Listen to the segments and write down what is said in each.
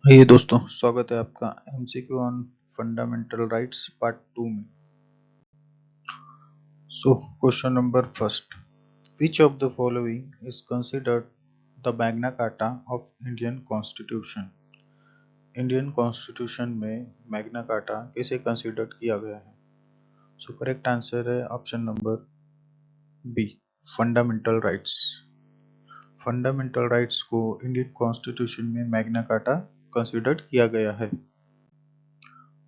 ये दोस्तों, स्वागत है आपका MCQ on fundamental rights part 2 में। So question number first, which of the following is considered the Magna Carta of Indian constitution. Indian constitution में Magna Carta किसे consider किया गया है? सो करेक्ट आंसर है option number B, fundamental rights. Fundamental rights को Indian constitution में Magna Carta consider किया गया है।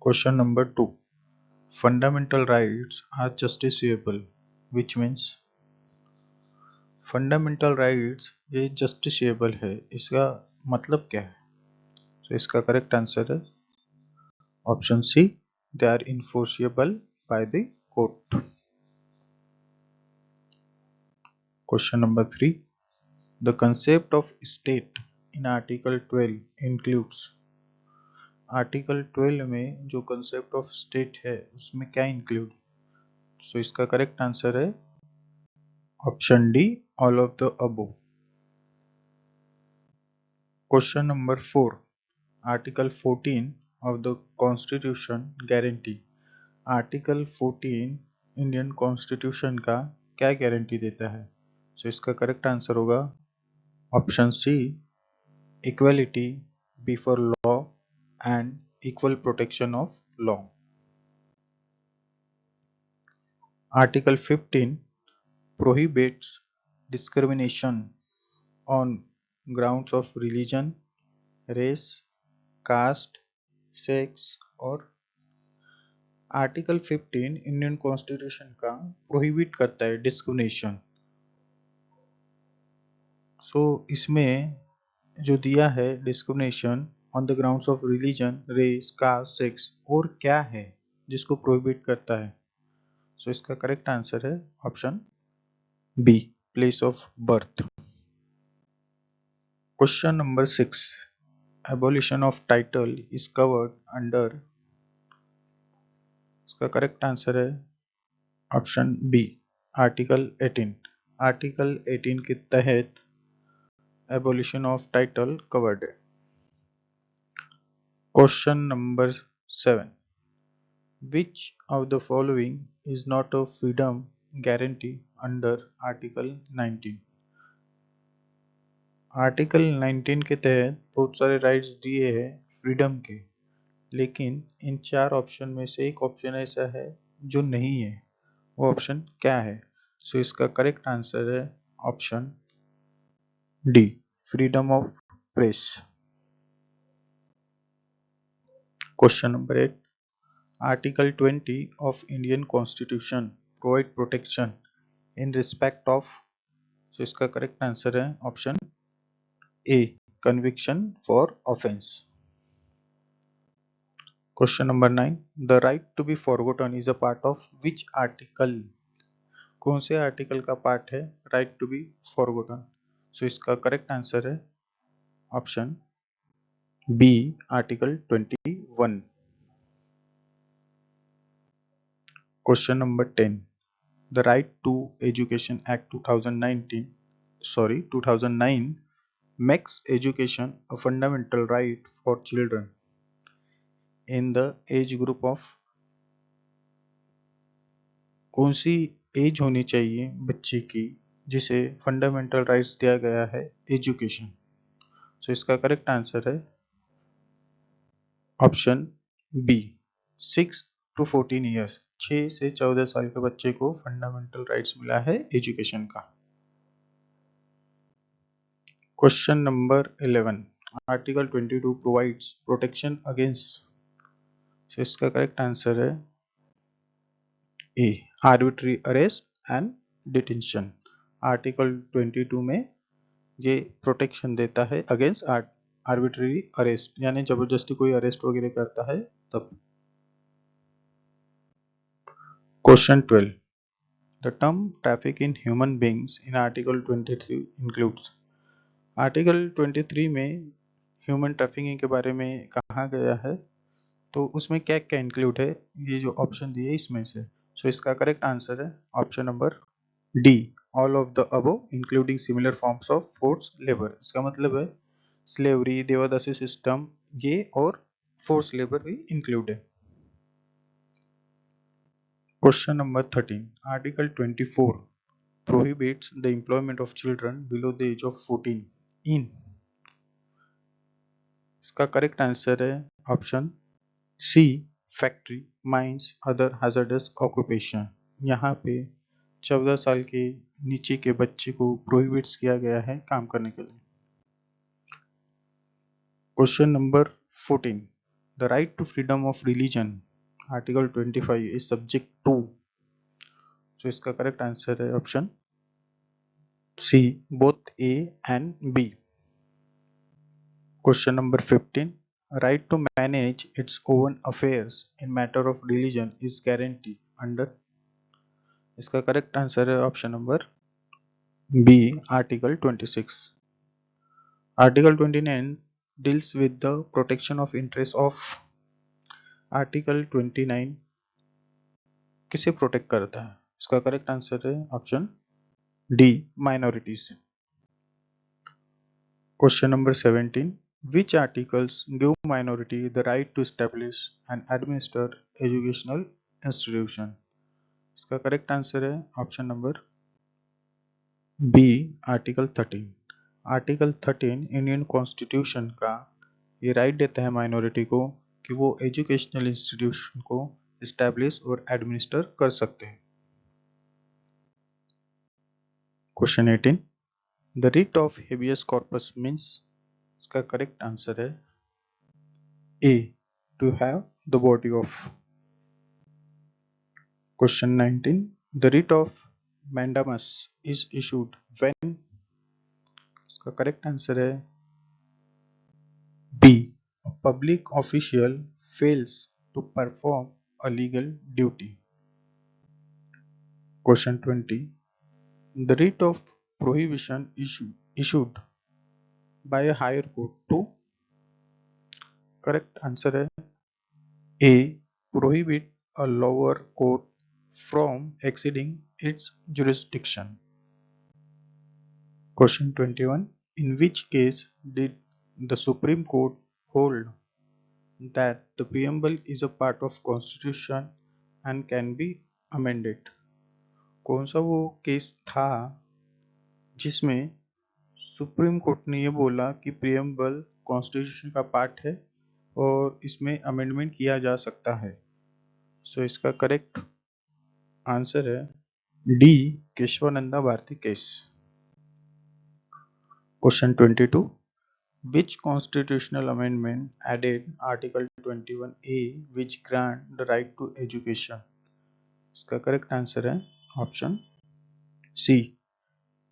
Question number 2, fundamental rights are justiciable, which means fundamental rights ये justiciable है, इसका मतलब क्या है? तो इसका करेक्ट आंसर है option C, they are enforceable by the court. Question number 3, the concept of state in article 12 includes। Article 12 में जो कंसेप्ट ऑफ स्टेट है उसमें क्या इंक्लूड? सो इसका करेक्ट आंसर है option D, all of the above. Question number 4, Article 14 of the Constitution guarantee। Article 14 Indian constitution का क्या guarantee देता है? सो इसका करेक्ट आंसर होगा option C, equality before law and equal protection of law. Article 15 prohibits discrimination on grounds of religion, race, caste, sex और article 15 Indian constitution का prohibit करता है डिस्क्रिमिनेशन। सो इसमें जो दिया है discrimination on the grounds of religion, race, caste, sex और क्या है जिसको प्रोहिबिट करता है? सो इसका करेक्ट आंसर है option B, place of birth. Question number 6, abolition of title is covered under. इसका करेक्ट आंसर है ऑप्शन बी, आर्टिकल 18। आर्टिकल 18 के तहत एबोलिशन ऑफ टाइटल कवर्ड है। Question number 7, which of the following is not a freedom guarantee under article 19। Article 19 के तहत बहुत सारे rights दिए हैं फ्रीडम के, लेकिन इन चार ऑप्शन में से एक ऑप्शन ऐसा है जो नहीं है। वो ऑप्शन क्या है? सो इसका करेक्ट आंसर है option D, freedom of press. Question number 8, article 20 of Indian Constitution provide protection in respect of। सो इसका करेक्ट आंसर है option A, conviction for offense। Question number 9, the right to be forgotten is a part of which article। कौन से article का part है right to be forgotten? So इसका correct answer है option B, article 21। Question number 10, the right to education act 2009 makes education a fundamental right for children in the age group of। कौन सी as होनी चाहिए बच्चे की जिसे fundamental rights दिया गया है एजुकेशन? सो इसका करेक्ट आंसर है ऑप्शन बी, 6 to 14 ईयर्स। 6 से 14 साल के बच्चे को फंडामेंटल राइट्स मिला है एजुकेशन का। Question number 11, article 22 provides protection against. So इसका करेक्ट आंसर है A, arbitrary arrest and detention. Article 22 में ये प्रोटेक्शन देता है अगेंस्ट आर्बिट्री अरेस्ट, यानी जबरदस्ती कोई अरेस्ट वगैरह करता है तब। Question 12, the term traffic in human beings in article 23 includes. Article 23 में ह्यूमन ट्रैफिकिंग के बारे में कहा गया है, तो उसमें क्या क्या इंक्लूड है ये जो ऑप्शन दिए इसमें से? सो इसका करेक्ट आंसर है option number D, all of the above including similar forms of force labour. इसका मतलब है स्लेवरी, देवदासी सिस्टम, ये और फोर्स लेबर भी इंक्लूड है। Question number 13, article 24 prohibits the employment of children below the age of 14 in, इसका correct answer है option C, factory, mines, other hazardous occupation. यहाँ पे 14 साल के नीचे के बच्चे को प्रोहिबिट्स किया गया है काम करने के लिए। Question number 14, the right to freedom of religion, article 25 is subject to, so इसका करेक्ट आंसर है option C, both A and B. Question number 15, right to manage its own affairs in matter of religion is guaranteed under, इसका correct answer है option number B, article 26। Article 29 deals with the protection of interest of, article 29 किसे protect करता है, इसका correct answer है option D, minorities. Question number 17, which articles give minority the right to establish and administer educational institution, इसका correct answer है option number B, article 13। Article 13 Indian constitution का ये right देता है माइनॉरिटी को कि वो एजुकेशनल इंस्टीट्यूशन को एस्टैब्लिश और एडमिनिस्टर कर सकते हैं। Question 18, the writ of habeas corpus means, इसका करेक्ट आंसर है A, to have the body of. Question 19, the writ of mandamus is issued when, इसका करेक्ट आंसर है B, a public official fails to perform a legal duty. Question 20, the writ of prohibition issued by a higher court to, correct answer है A, prohibit a lower court from exceeding its jurisdiction. Question 21, in which case did the Supreme Court hold that the preamble is a part of constitution and can be amended? कौन सा वो case था जिसमें supreme court ने ये बोला कि preamble constitution का पार्ट है और इसमें अमेंडमेंट किया जा सकता है? सो इसका करेक्ट आंसर है D, Kesavananda Bharati case. Question 22, which constitutional amendment added article 21A which grant the right to education, इसका करेक्ट आंसर है option C,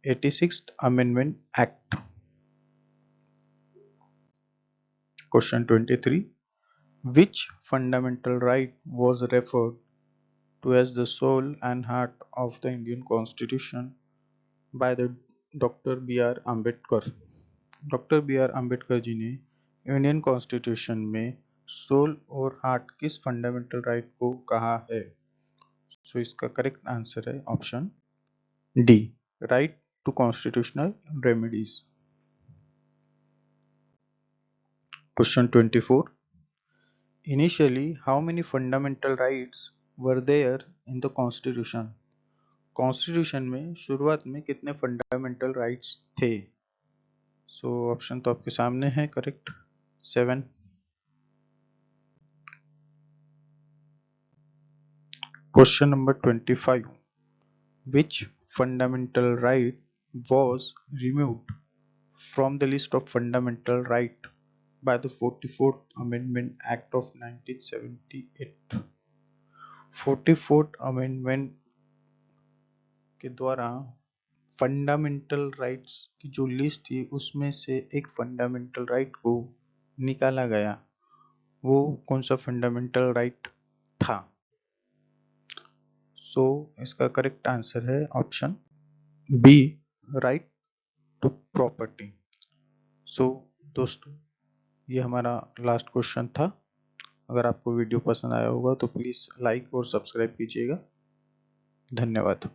86th Amendment Act. Question 23, which fundamental right was referred to as the soul and heart of the Indian Constitution by the Dr. B.R. Ambedkar? Doctor B R Ambedkar ji ने Indian constitution में soul और heart किस fundamental right को कहा है? So इसका correct answer है option D, right to constitutional remedies. Question 24, initially how many fundamental rights were there in the constitution? Constitution में शुरुआत में कितने फंडामेंटल राइट्स थे? सो ऑप्शन तो आपके सामने है, correct 7। Question number 25, which fundamental right was removed from the list of fundamental right by the 44th Amendment Act of 1978? 44th Amendment के द्वारा फंडामेंटल राइट्स की जो लिस्ट थी उसमें से एक फंडामेंटल राइट को निकाला गया, वो कौन सा फंडामेंटल राइट था? सो इसका करेक्ट आंसर है option B, right to property. So दोस्तों, ये हमारा लास्ट क्वेश्चन था। अगर आपको वीडियो पसंद आया होगा तो प्लीज़ लाइक और सब्सक्राइब कीजिएगा। धन्यवाद।